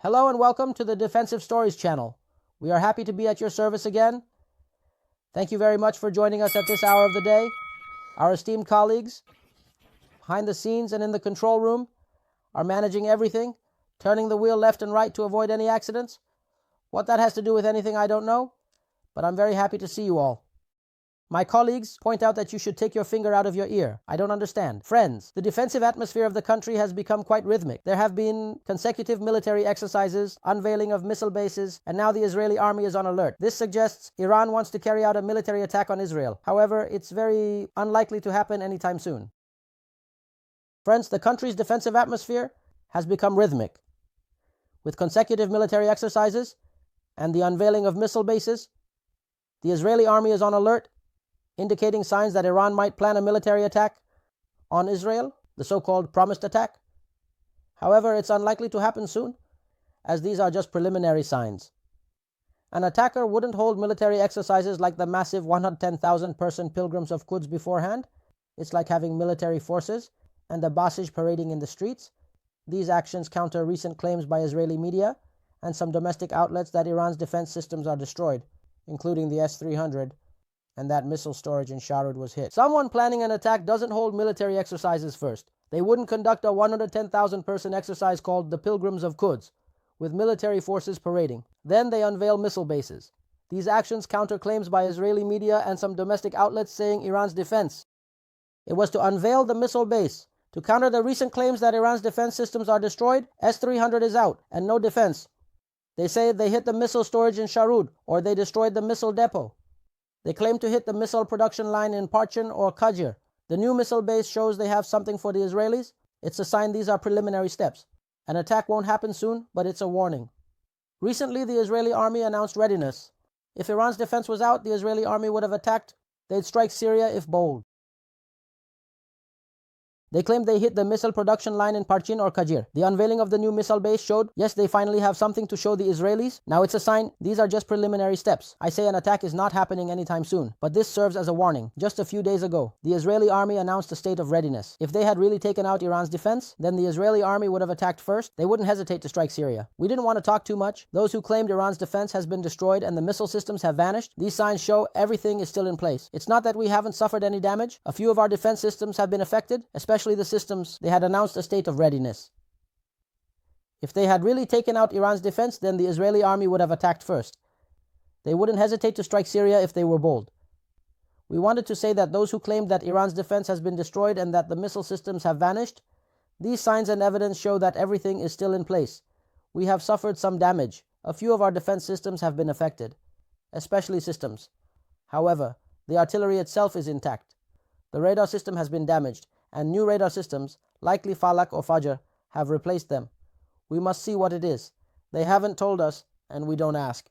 Hello and welcome to the Defensive Stories channel. We are happy to be at your service again. Thank you very much for joining us at this hour of the day. Our esteemed colleagues, behind the scenes and in the control room, are managing everything, turning the wheel left and right to avoid any accidents. What that has to do with anything, I don't know, but I'm very happy to see you all. My colleagues point out that you should take your finger out of your ear. I don't understand. Friends, the defensive atmosphere of the country has become quite rhythmic. There have been consecutive military exercises, unveiling of missile bases, and now the Israeli army is on alert. This suggests Iran wants to carry out a military attack on Israel. However, it's very unlikely to happen anytime soon. Friends, the country's defensive atmosphere has become rhythmic. With consecutive military exercises and the unveiling of missile bases, the Israeli army is on alert, indicating signs that Iran might plan a military attack on Israel, the so-called promised attack. However, it's unlikely to happen soon, as these are just preliminary signs. An attacker wouldn't hold military exercises like the massive 110,000-person pilgrims of Quds beforehand. It's like having military forces and a Basij parading in the streets. These actions counter recent claims by Israeli media and some domestic outlets that Iran's defense systems are destroyed, including the S-300, and that missile storage in Sharud was hit. Someone planning an attack doesn't hold military exercises first. They wouldn't conduct a 110,000-person exercise called the Pilgrims of Quds, with military forces parading. Then they unveil missile bases. These actions counter claims by Israeli media and some domestic outlets saying Iran's defense. It was to unveil the missile base. To counter the recent claims that Iran's defense systems are destroyed, S-300 is out and no defense. They say they hit the missile storage in Sharud, or they destroyed the missile depot. They claim to hit the missile production line in Parchin or Qajir. The new missile base shows they have something for the Israelis. It's a sign these are preliminary steps. An attack won't happen soon, but it's a warning. Recently, the Israeli army announced readiness. If Iran's defense was out, the Israeli army would have attacked. They'd strike Syria if bold. They claimed they hit the missile production line in Parchin or Qajir. The unveiling of the new missile base showed, yes, they finally have something to show the Israelis. Now it's a sign these are just preliminary steps. I say an attack is not happening anytime soon, but this serves as a warning. Just a few days ago, the Israeli army announced a state of readiness. If they had really taken out Iran's defense, then the Israeli army would have attacked first. They wouldn't hesitate to strike Syria. We didn't want to talk too much. Those who claimed Iran's defense has been destroyed and the missile systems have vanished, these signs show everything is still in place. It's not that we haven't suffered any damage. A few of our defense systems have been affected, especially the systems they had announced a state of readiness. If they had really taken out Iran's defense, then the Israeli army would have attacked first. They wouldn't hesitate to strike Syria if they were bold. We wanted to say that those who claimed that Iran's defense has been destroyed and that the missile systems have vanished, these signs and evidence show that everything is still in place. We have suffered some damage. A few of our defense systems have been affected, especially systems. However, the artillery itself is intact. The radar system has been damaged, and new radar systems, likely Falak or Fajr, have replaced them. We must see what it is. They haven't told us, and we don't ask.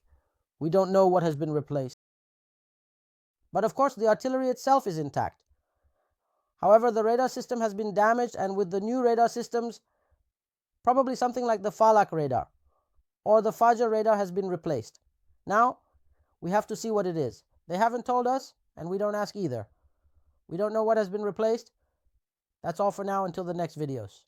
We don't know what has been replaced. But of course, the artillery itself is intact. However, the radar system has been damaged, and with the new radar systems, probably something like the Falak radar or the Fajr radar has been replaced. Now, we have to see what it is. They haven't told us, and we don't ask either. We don't know what has been replaced. That's all for now until the next videos.